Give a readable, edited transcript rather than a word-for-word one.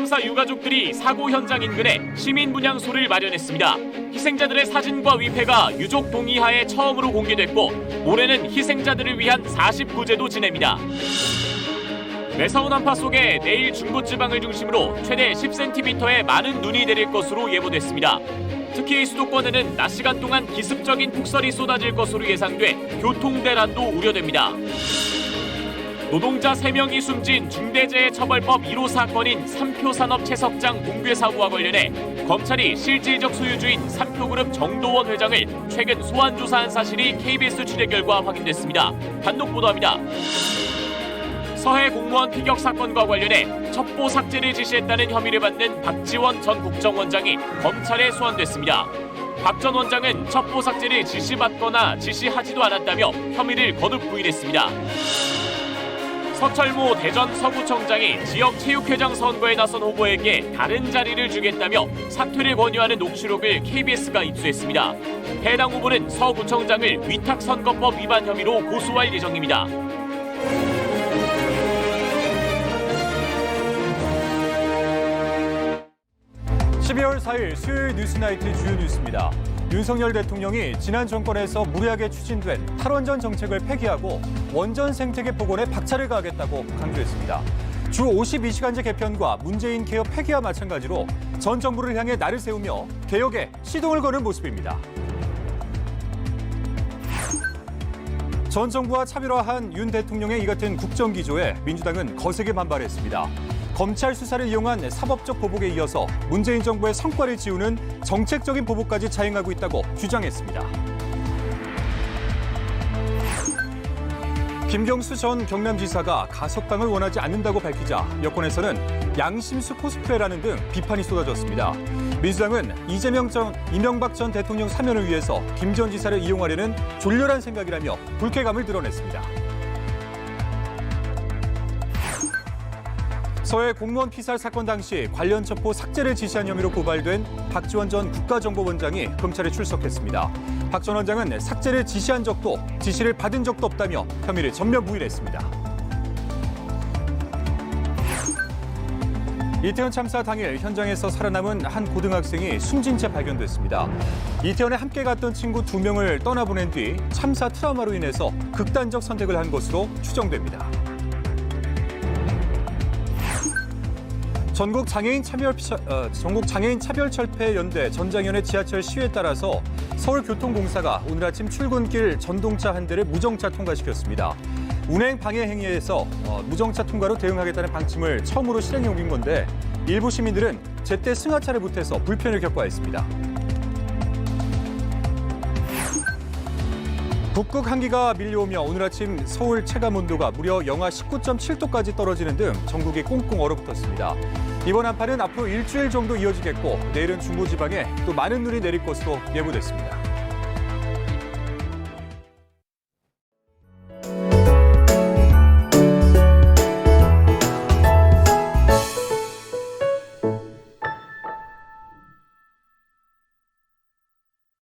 참사 유가족들이 사고 현장 인근에 시민 분향소를 마련했습니다. 희생자들의 사진과 위패가 유족 동의하에 처음으로 공개됐고 올해는 희생자들을 위한 49제도 지냅니다. 매서운 한파 속에 내일 중부지방을 중심으로 최대 10cm의 많은 눈이 내릴 것으로 예보됐습니다. 특히 수도권에는 낮 시간 동안 기습적인 폭설이 쏟아질 것으로 예상돼 교통대란도 우려됩니다. 노동자 3명이 숨진 중대재해처벌법 1호 사건인 삼표산업 채석장 붕괴 사고와 관련해 검찰이 실질적 소유주인 삼표그룹 정도원 회장을 최근 소환 조사한 사실이 KBS 취재 결과 확인됐습니다. 단독 보도합니다. 서해 공무원 피격 사건과 관련해 첩보 삭제를 지시했다는 혐의를 받는 박지원 전 국정원장이 검찰에 소환됐습니다. 박 전 원장은 첩보 삭제를 지시받거나 지시하지도 않았다며 혐의를 거듭 부인했습니다. 서철모 대전 서구청장이 지역 체육회장 선거에 나선 후보에게 다른 자리를 주겠다며 사퇴를 권유하는 녹취록을 KBS가 입수했습니다. 해당 후보는 서구청장을 위탁선거법 위반 혐의로 고소할 예정입니다. 12월 4일 수요일 뉴스나이트 주요 뉴스입니다. 윤석열 대통령이 지난 정권에서 무리하게 추진된 탈원전 정책을 폐기하고 원전 생태계 복원에 박차를 가하겠다고 강조했습니다. 주 52시간제 개편과 문재인 개혁 폐기와 마찬가지로 전 정부를 향해 날을 세우며 개혁에 시동을 거는 모습입니다. 전 정부와 차별화한 윤 대통령의 이 같은 국정기조에 민주당은 거세게 반발했습니다. 검찰 수사를 이용한 사법적 보복에 이어서 문재인 정부의 성과를 지우는 정책적인 보복까지 자행하고 있다고 주장했습니다. 김경수 전 경남지사가 가석방을 원하지 않는다고 밝히자 여권에서는 양심수 코스프레라는 등 비판이 쏟아졌습니다. 민주당은 이명박 전 대통령 사면을 위해서 김 전 지사를 이용하려는 졸렬한 생각이라며 불쾌감을 드러냈습니다. 서해 공무원 피살 사건 당시 관련 첩보 삭제를 지시한 혐의로 고발된 박지원 전 국가정보원장이 검찰에 출석했습니다. 박 전 원장은 삭제를 지시한 적도 지시를 받은 적도 없다며 혐의를 전면 부인했습니다. 이태원 참사 당일 현장에서 살아남은 한 고등학생이 숨진 채 발견됐습니다. 이태원에 함께 갔던 친구 2명을 떠나보낸 뒤 참사 트라우마로 인해서 극단적 선택을 한 것으로 추정됩니다. 전국 장애인 차별철폐연대 전장현의 지하철 시위에 따라서 서울교통공사가 오늘 아침 출근길 전동차 한 대를 무정차 통과시켰습니다. 운행 방해 행위에서 무정차 통과로 대응하겠다는 방침을 처음으로 실행해 옮긴 건데 일부 시민들은 제때 승하차를 못해서 불편을 겪어야 했습니다. 북극 한기가 밀려오며 오늘 아침 서울 체감온도가 무려 영하 19.7도까지 떨어지는 등 전국이 꽁꽁 얼어붙었습니다. 이번 한파는 앞으로 일주일 정도 이어지겠고 내일은 중부지방에 또 많은 눈이 내릴 것으로 예보됐습니다.